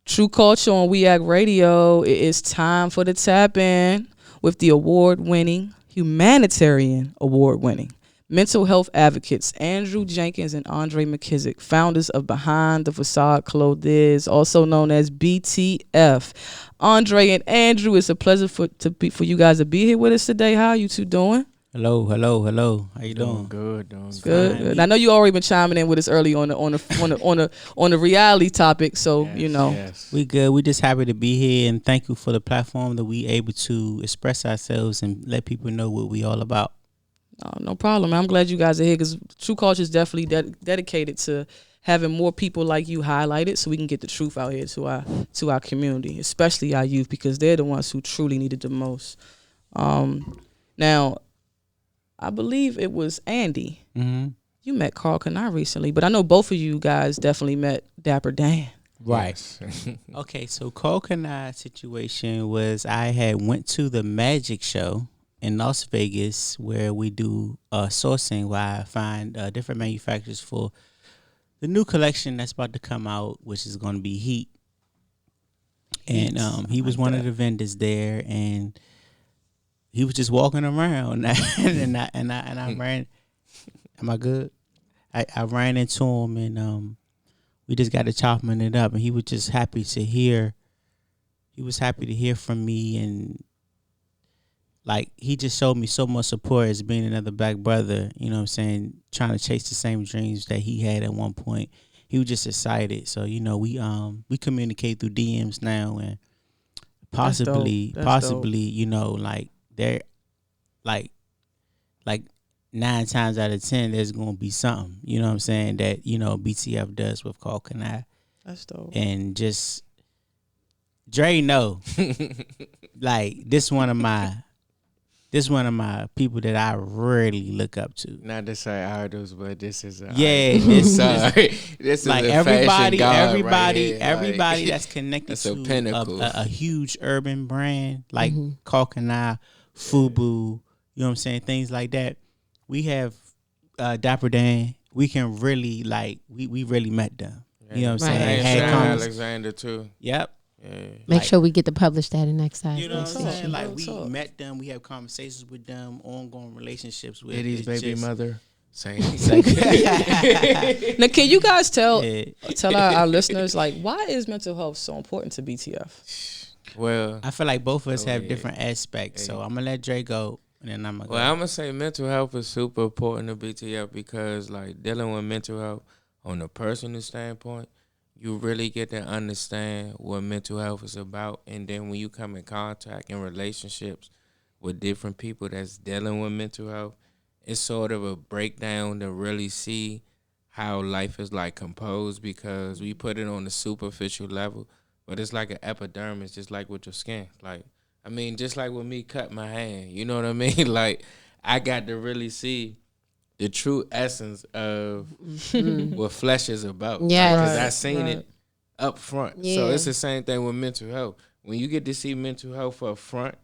True Culture on We Act Radio. It is time for the tap in with the award-winning, humanitarian award-winning mental health advocates Andrew Jenkins and Andre McKissick, founders of Behind the Facade Clothes, also known as BTF. Andre and Andrew, it's a pleasure for you guys to be here with us today. How are you two doing? Hello. How you doing? Good. Good. I know you already been chiming in with us early on the reality topic, so yes, you know. Yes. We good. We just happy to be here, and thank you for the platform that we able to express ourselves and let people know what we all about. No problem. I'm glad you guys are here because True Culture is definitely dedicated to having more people like you highlighted, so we can get the truth out here to our community, especially our youth, because they're the ones who truly need it the most. Now, I believe it was Andy. Mm-hmm. You met Karl Kani recently, but I know both of you guys definitely met Dapper Dan. Right. Okay, so Karl Kani situation was I had went to the magic show in Las Vegas where we do sourcing, where I find different manufacturers for the new collection that's about to come out, which is going to be Heat. And he was one of the vendors there, and he was just walking around, and I ran. Am I good? I ran into him, and we just got to chopping it up, and he was just happy to hear. He was happy to hear from me, and like he just showed me so much support as being another black brother. You know what I'm saying? Trying to chase the same dreams that he had at one point. He was just excited. So you know, we communicate through DMs now, and possibly, you know, like they're like 9 times out of 10 there's gonna be something, you know what I'm saying, that, you know, BTF does with Karl Kani. That's dope. And just Dre know like this one of my people that I really look up to. Not to say idols, but this is this is like a everybody right everybody that's connected that's to a pinnacle. A huge urban brand like Karl Kani, Fubu, you know what I'm saying, things like that. We have Dapper Dan. We can really like we really met them. You know what I'm saying? Had Alexander too. Yep. Yeah. Make sure we get to publish that in next time. You know what I'm saying? Like we met them, we have conversations with them, ongoing relationships with Eddie's baby mother. Same. Now, can you guys tell our listeners, like, why is mental health so important to BTF? Well, I feel like both of us have different aspects, so I'm gonna let Dre go, and then I'm gonna say mental health is super important to BTF because, like, dealing with mental health on a personal standpoint, you really get to understand what mental health is about, and then when you come in contact in relationships with different people that's dealing with mental health, it's sort of a breakdown to really see how life is like composed, because we put it on the superficial level, but it's like an epidermis, just like with your skin. Like, I mean, just like with me cutting my hand, you know what I mean? Like, I got to really see the true essence of what flesh is about. Yeah, because I seen it up front. Yeah. So it's the same thing with mental health. When you get to see mental health up front,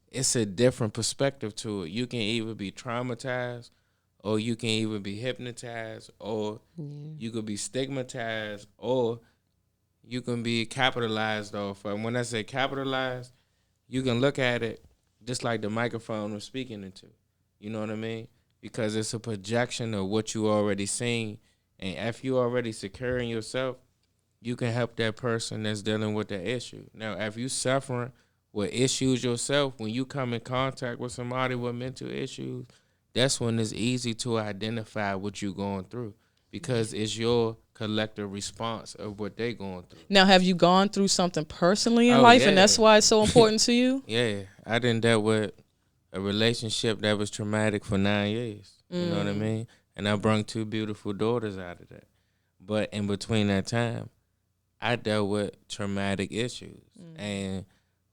it's a different perspective to it. You can either be traumatized, or you can even be hypnotized, or you could be stigmatized, or you can be capitalized off. And when I say capitalized, you can look at it just like the microphone we're speaking into. You know what I mean? Because it's a projection of what you already seen. And if you already secure in yourself, you can help that person that's dealing with the issue. Now, if you suffering with issues yourself, when you come in contact with somebody with mental issues, that's when it's easy to identify what you're going through, because it's your collective response of what they're going through. Now, have you gone through something personally in life, and that's why it's so important to you? Yeah, I done dealt with a relationship that was traumatic for 9 years. You know what I mean? And I brung 2 beautiful daughters out of that. But in between that time, I dealt with traumatic issues. And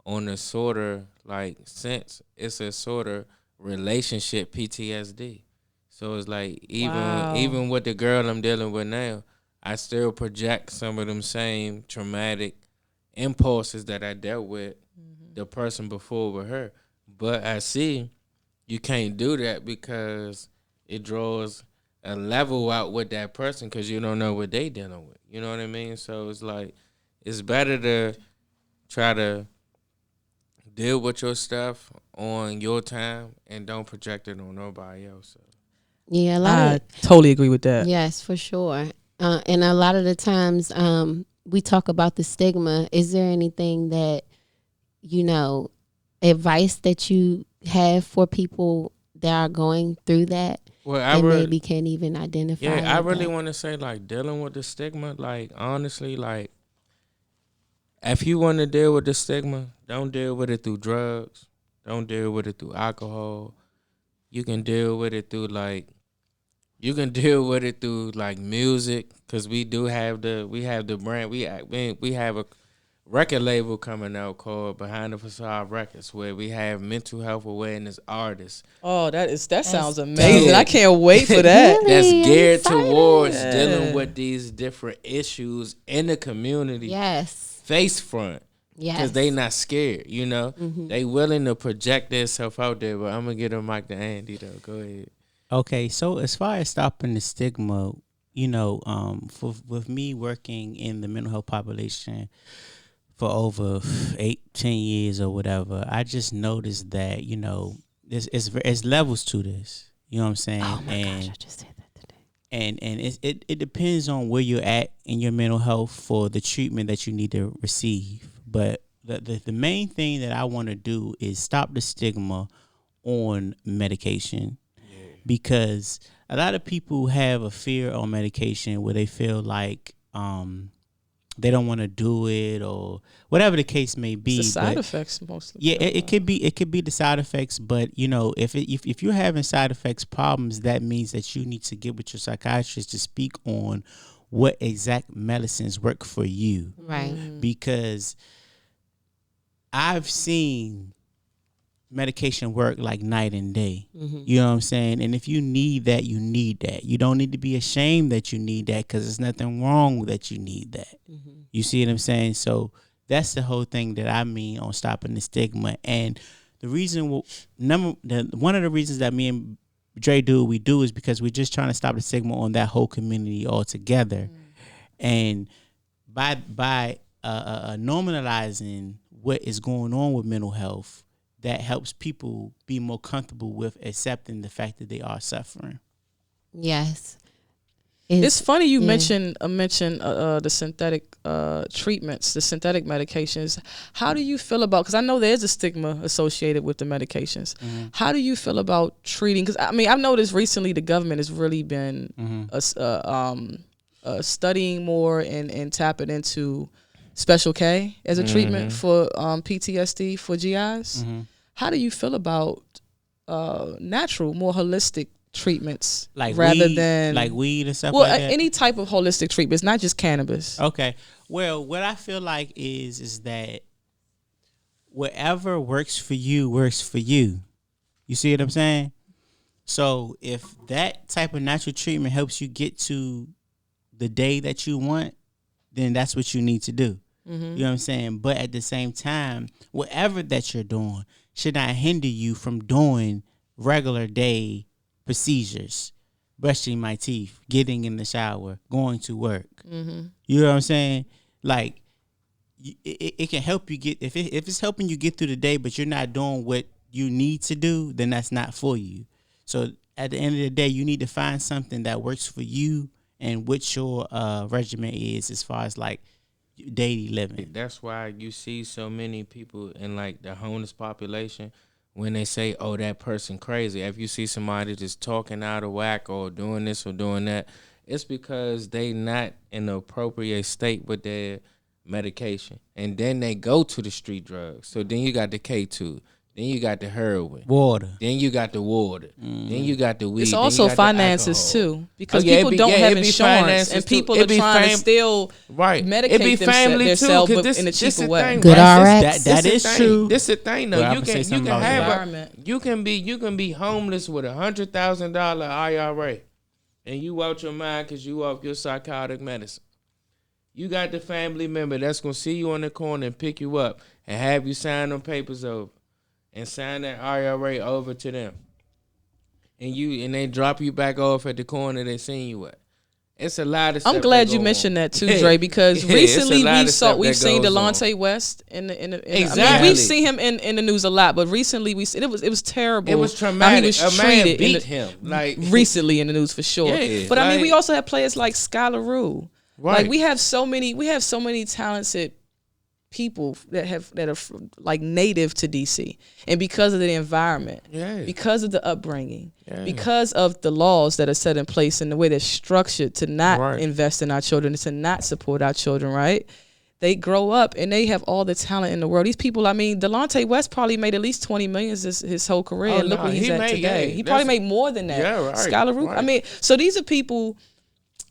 on a sort of like sense, it's a sort of relationship PTSD. So it's like even with the girl I'm dealing with now, I still project some of them same traumatic impulses that I dealt with the person before with her. But I see you can't do that because it draws level out with that person because you don't know what they dealing with. You know what I mean? So it's like it's better to try to deal with your stuff on your time and don't project it on nobody else. So. Yeah, I totally agree with that. Yes, for sure. And a lot of the times we talk about the stigma. Is there anything that, advice that you have for people that are going through that maybe can't even identify? Yeah, I really want to say, like, dealing with the stigma, like, honestly, like, if you want to deal with the stigma, don't deal with it through drugs. Don't deal with it through alcohol. You can deal with it through, like, music, because we have the brand. We have a record label coming out called Behind the Facade Records, where we have mental health awareness artists. Oh, that sounds amazing. I can't wait for that. Really? That's geared towards dealing with these different issues in the community. Yes. Face front. Yes. Because they not scared, Mm-hmm. They willing to project themselves out there, but I'm going to get a mic to Andy, though. Go ahead. Okay, so as far as stopping the stigma, with me working in the mental health population for over 8-10 years or whatever, I just noticed that there's levels to this. You know what I'm saying? Oh my gosh, I just said that today. And it depends on where you're at in your mental health for the treatment that you need to receive. But the main thing that I want to do is stop the stigma on medication, because a lot of people have a fear on medication where they feel like they don't want to do it or whatever the case may be. It's the side effects mostly. Yeah, it could be the side effects, but if you're having side effects problems, that means that you need to get with your psychiatrist to speak on what exact medicines work for you. Right. Because I've seen medication work like night and day. Mm-hmm. You know what I'm saying? And if you need that, you need that. You don't need to be ashamed that you need that, because there's nothing wrong with that you need that. Mm-hmm. You see what I'm saying? So that's the whole thing that I mean on stopping the stigma. And the reason, one of the reasons that me and Dre do what we do is because we're just trying to stop the stigma on that whole community altogether. And by normalizing what is going on with mental health, that helps people be more comfortable with accepting the fact that they are suffering. Yes. It's funny you mentioned the synthetic treatments, the synthetic medications. How do you feel about, because I know there's a stigma associated with the medications. Mm-hmm. How do you feel about treating, because I mean, I've noticed recently the government has really been studying more and tapping into Special K as a treatment for PTSD for GIs. Mm-hmm. How do you feel about natural, more holistic treatments, rather than like weed and stuff like that? Any type of holistic treatments, not just cannabis. Okay. Well, what I feel like is that whatever works for you works for you. You see what I'm saying? So if that type of natural treatment helps you get to the day that you want, then that's what you need to do. Mm-hmm. You know what I'm saying? But at the same time, whatever that you're doing should not hinder you from doing regular day procedures, brushing my teeth, getting in the shower, going to work. Mm-hmm. You know what I'm saying? Like, it can help you get, if it's helping you get through the day, but you're not doing what you need to do, then that's not for you. So at the end of the day, you need to find something that works for you and what your regimen is as far as like daily living. That's why you see so many people in like the homeless population when they say, oh, that person crazy. If you see somebody just talking out of whack or doing this or doing that, it's because they not in the appropriate state with their medication. And then they go to the street drugs. So then you got the K2. Then you got the heroin. Water. Then you got the water. Then you got the weed. It's also finances too, because people don't have insurance, and people are trying to still medicate themselves in a cheaper way. Good RX. That is true. This is the thing though. You can be homeless with $100,000 IRA, and you out your mind because you off your psychotic medicine. You got the family member that's gonna see you on the corner and pick you up and have you sign them papers over. And sign that IRA over to them. and they drop you back off at the corner they seen you at. It's a lot of stuff. I'm glad you mentioned that too, Dre, because recently we've seen Delonte West in the exactly. I mean, we've seen him in the news a lot, but recently it was terrible. It was traumatic. He was a treated man beat him like recently in the news for sure. Yeah, but I mean, we also have players like Skylar Rue. Right. Like we have so many talented people that are like native to DC, and because of the environment, because of the upbringing, because of the laws that are set in place and the way they're structured to not invest in our children, to not support our children, right? They grow up and they have all the talent in the world. These people, I mean, Delonte West probably made at least $20 million his whole career. Look where he's at today. He probably made more than that. Yeah, right. Skylar Rue. I mean, so these are people.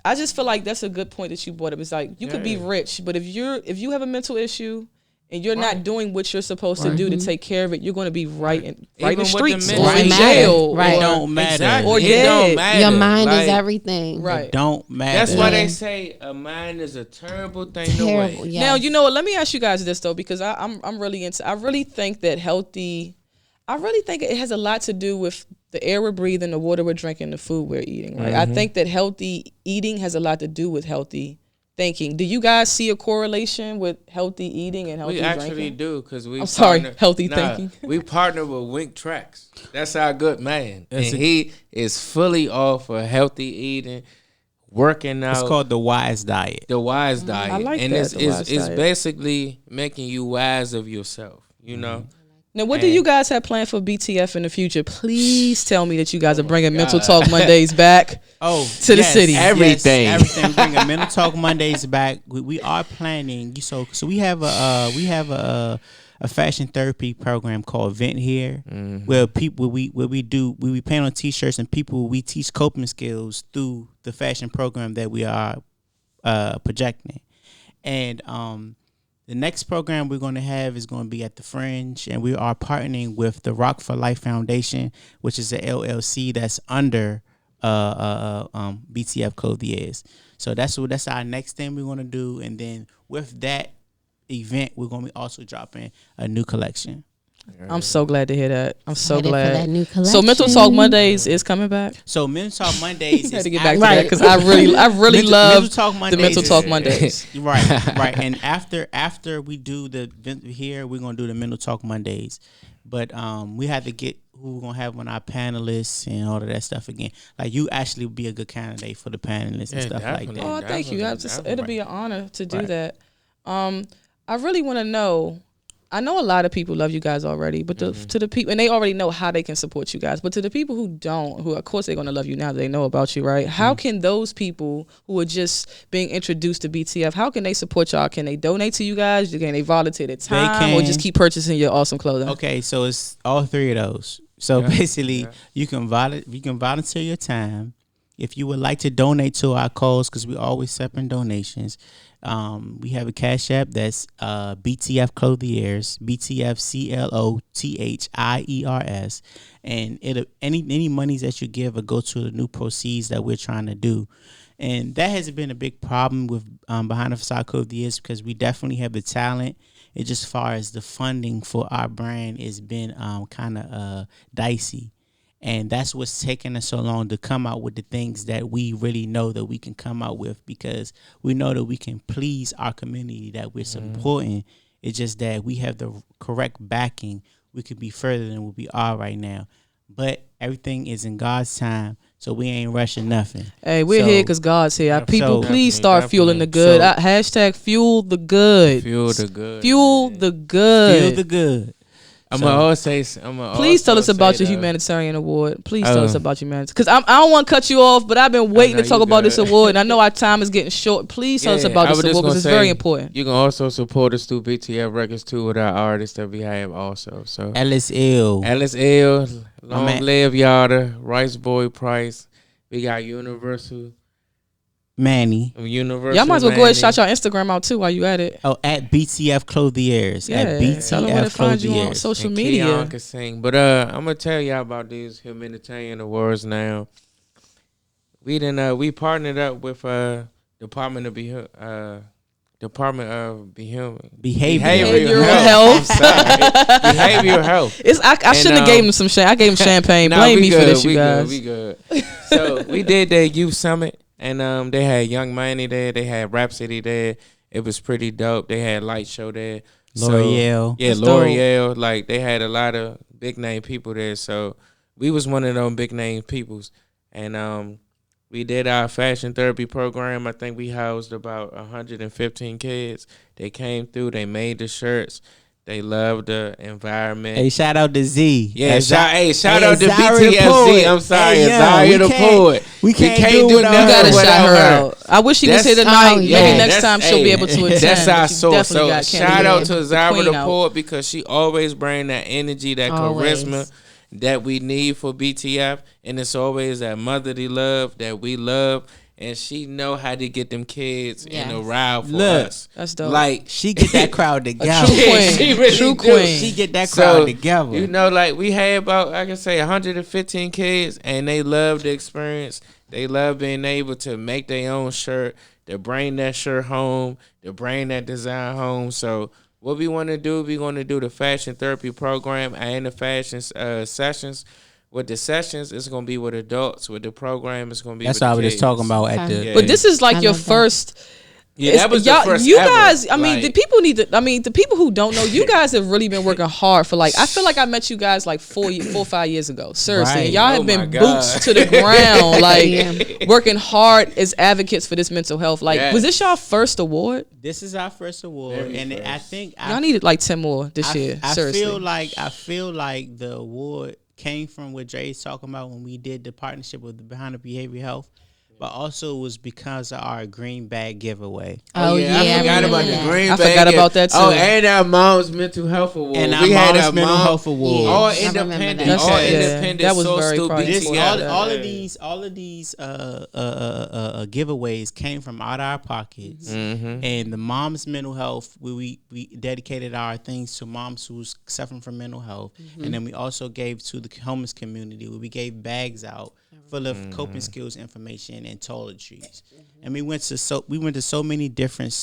I just feel like that's a good point that you brought up. It's like you could be rich, but if you have a mental issue and you're not doing what you're supposed to do to take care of it, you're going to be right in the streets or in jail. Right. It don't matter. Exactly. Or it don't matter. Your mind is everything. Right. It don't matter. That's why they say a mind is a terrible thing to waste. Yes. Now, you know what? Let me ask you guys this though, because I'm really into. I really think that I really think it has a lot to do with the air we're breathing, the water we're drinking, the food we're eating. Right. I think that healthy eating has a lot to do with healthy thinking. Do you guys see a correlation with healthy eating and healthy drinking? We actually do, because healthy thinking. We partner with Wink Tracks. That's our good man. And he is fully all for healthy eating, working out. It's called the Wise Diet. The Wise Diet. I like and that. It's basically making you wise of yourself, you know? Now, what do you guys have planned for BTF in the future? Please tell me that you guys are bringing Mental Talk Mondays back to the city. Everything. Yes, everything. Bringing Mental Talk Mondays back. We are planning. So we have a fashion therapy program called Vent Here, where we paint on T-shirts and we teach coping skills through the fashion program that we are projecting, and the next program we're going to have is going to be at the Fringe, and we are partnering with the Rock for Life Foundation, which is a LLC that's under BTF Clothiers. So that's our next thing we're going to do, and then with that event, we're going to be also dropping a new collection. I'm so glad to hear that. I'm so glad. For that new collection. So Mental Talk Mondays is coming back. So Mental Talk Mondays had to get back to that because I really love the Mental Talk Mondays. Right. And after we do the event here, we're gonna do the Mental Talk Mondays. But we had to get who we're gonna have on our panelists and all of that stuff again. Like you actually would be a good candidate for the panelists and stuff like that. Oh, thank you. It'll be an honor to do that. I really want to know. I know a lot of people love you guys already, but to the people, and they already know how they can support you guys. But to the people who don't, who of course they're going to love you now that they know about you, right? How can those people who are just being introduced to BTF, how can they support y'all? Can they donate to you guys? Can they volunteer their time, or just keep purchasing your awesome clothing? Okay, so it's all three of those. So basically, you can volunteer your time. If you would like to donate to our cause, because we always accept donations. We have a Cash App that's BTF Clothiers, BTF CLOTHIERS, and any monies that you give will go to the new proceeds that we're trying to do. And that has been a big problem with Behind the Facade Clothiers, because we definitely have the talent. It just far as the funding for our brand has been kind of dicey. And that's what's taking us so long to come out with the things that we really know that we can come out with, because we know that we can please our community that we're supporting. It's just that we have the correct backing. We could be further than we are right now. But everything is in God's time, so we ain't rushing nothing. Hey, we're here because God's here. People, please start fueling the good. Hashtag fuel the good. Fuel the good. Fuel the good. Fuel the good. Please tell us about your humanitarian award. Please tell us about humanitarian. Because I don't want to cut you off, but I've been waiting to talk about this award, and I know our time is getting short. Please tell us about this award, because it's very important. You can also support us through BTF Records too with our artists that we have also. So LSL, Long Live Yada, Rice Boy Price. We got Universal Manny. Y'all might as well go ahead and shout your Instagram out too while you at it. Oh, at BTF Clothiers. At BTF Clothiers. You on social media. Keon can sing. But I'm gonna tell y'all about these humanitarian awards now. We partnered up with Department of Department of Behavioral health. Behavioral health. I shouldn't have gave him some I gave him champagne. Blame me for this, you guys. We good. So we did that youth summit, and they had Young Money there. They had Rhapsody there. It was pretty dope. They had Light Show there. L'Oreal. Yeah, L'Oreal. Like, they had a lot of big name people there. So we was one of them big name peoples. And we did our fashion therapy program. I think we housed about 115 kids. They came through. They made the shirts. They loved the environment. Hey, shout out to Z. Yeah, shout out to BTF. I'm sorry, Aziyrah the poet. We can't do You gotta shout her out. I wish she was here tonight. Maybe next time she'll be able to attend. That's our source. So shout out to Aziyrah the poet, because she always bring that energy, that charisma that we need for BTF, and it's always that motherly love that we love. And she know how to get them kids in a ride for us. That's dope. Like, she get that crowd together. True queen. She really True queen. She get that crowd together. You know, like, we had about, I can say, 115 kids, and they love the experience. They love being able to make their own shirt, to bring that shirt home, to bring that design home. So what we want to do, we're going to do the fashion therapy program and the fashion sessions. With the sessions, it's going to be with adults. With the program, it's going to be with the kids. That's what I was just talking about at the... But this is like your first... Yeah, that was the first you ever. guys, I mean, the people need to. I mean, the people who don't know, you guys have really been working hard for like. I feel like I met you guys like 4 or 5 years ago. Seriously, and y'all have been boots to the ground, like working hard as advocates for this mental health. Like, was this y'all first award? This is our first award, and I think y'all needed like 10 more this year. Seriously, I feel like the award came from what Dre's talking about when we did the partnership with the Behind the Behavioral Health. But also it was because of our green bag giveaway. Oh yeah, I forgot about the green bag. I forgot about that too. Oh, and our mom's mental health award. And we had our mental health award. Yeah, all independent. All independent. That was very all of these giveaways came from out of our pockets. Mm-hmm. And the mom's mental health, we dedicated our things to moms who's suffering from mental health. Mm-hmm. And then we also gave to the homeless community, where we gave bags out full of coping skills information and toiletries. And we went to so many different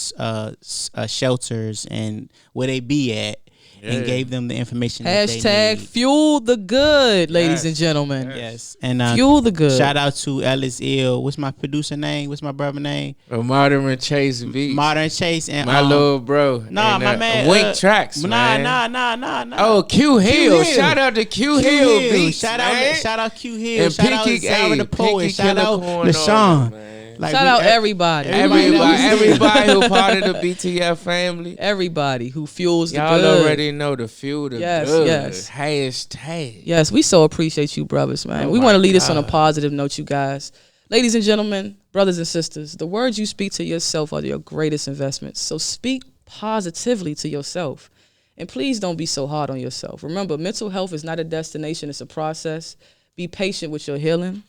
shelters and where they be at, and gave them the information that they need. Fuel the good, ladies and gentlemen. Yes. And fuel the good. Shout out to Ellis Ill. What's my producer name? What's my brother name? Modern Chase Beats. Modern Chase and my little bro. Nah, my man. Wink Tracks. Nah. Oh, Q Hill. Shout out to Q Hill Beats. Shout out Q Hill. And shout out Aziyrah the poet. Shout out LaShawn. Like shout out everybody. Everybody who part of the BTF family. Everybody who fuels the Y'all good. already know the fuel the good. Yes. Hashtag. Yes, we so appreciate you, brothers, man. We want to lead us on a positive note, you guys. Ladies and gentlemen, brothers and sisters, the words you speak to yourself are your greatest investments. So speak positively to yourself. And please don't be so hard on yourself. Remember, mental health is not a destination, it's a process. Be patient with your healing.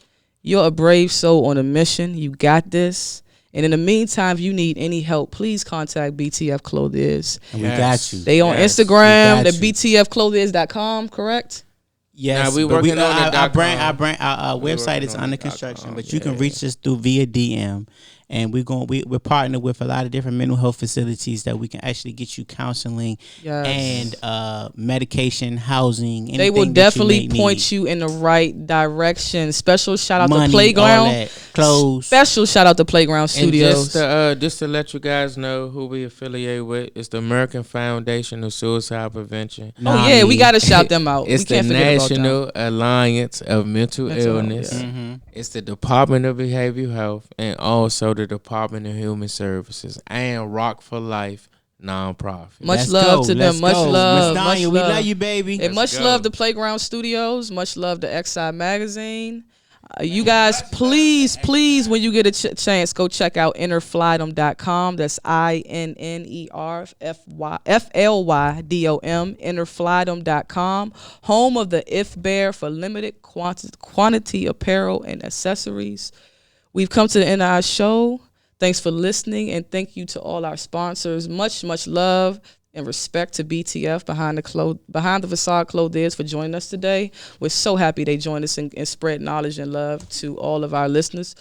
You're a brave soul on a mission. You got this. And in the meantime, if you need any help, please contact BTF Clothiers. And we got you. They on Instagram, the BTFclothiers.com, correct? Yes, we working on our website is under construction, but you can reach us through via DM. And we're partnered with a lot of different mental health facilities that we can actually get you counseling and medication, housing. They will definitely point you in the right direction. Special shout out to Playground. All that, clothes. Special shout out to Playground Studios. And just to let you guys know who we affiliate with, it's the American Foundation of Suicide Prevention. Oh yeah, we gotta shout them out. It's the National Alliance of Mental Illness. Mm-hmm. It's the Department of Behavioral Health, and also the Department of Human Services, and Rock for Life nonprofit. Much love to them. Much love. We love you, baby. And much love to Playground Studios. Much love to XI Magazine. You guys, please, when you get a chance, go check out innerflydom.com. That's INNERFLYDOM, innerflydom.com. Home of the If Bear for limited quantity apparel and accessories. We've come to the end of our show. Thanks for listening, and thank you to all our sponsors. Much love and respect to BTF behind the facade Clothiers for joining us today. We're so happy they joined us and spread knowledge and love to all of our listeners.